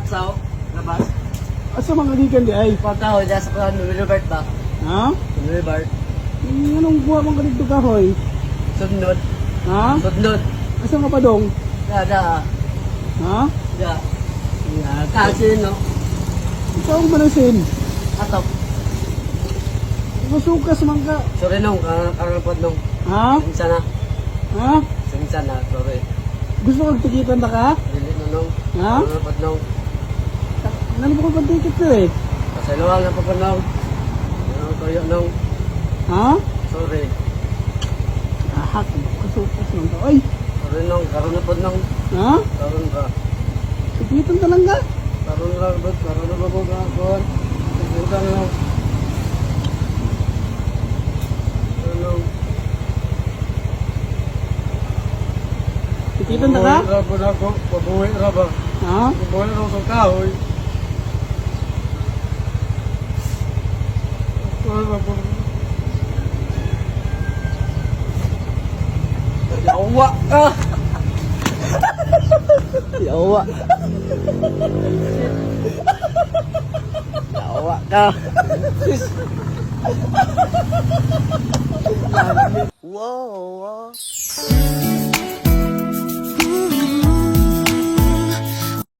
Sao? Labas? Asa mga gikan di ay? Pagkahoy, dyan sa kuhan, Milibert ba? Ha? Milibert. Anong buha mong ganito kahoy? Sudnod. Ha? Sudnod. Asa nga pa dong? Da. Ha? Da. Kasi, no? Ikaw ang manasin. Atop. Masukas man ka. Sorry nung, karapod nung. Ha? Sinsa na. Ha? Sinsa na, sorry. Gusto kong tikitan na ka? Dili na nung. Ha? Karapod nung. Ano ba kong tikit na eh? Kasaluwang na pa pa nung. Ano kayo nung. Ha? Sorry. Ahak. Masukas man ka. Ay! Sorry nung, karoon na pa nung. Ha? Karoon ka. Tikitan ka lang ka? Karoon lang, bud. Karoon na ba ko ka? Kuhan. Tikitan lang. Karoon nung. Tikitan na ka? Pabuhay ra ako. Pabuhay ra ba? Ha? Pabuhay ra ako kahoy. Yawa ka! Yawa. Yawa ka. Wow.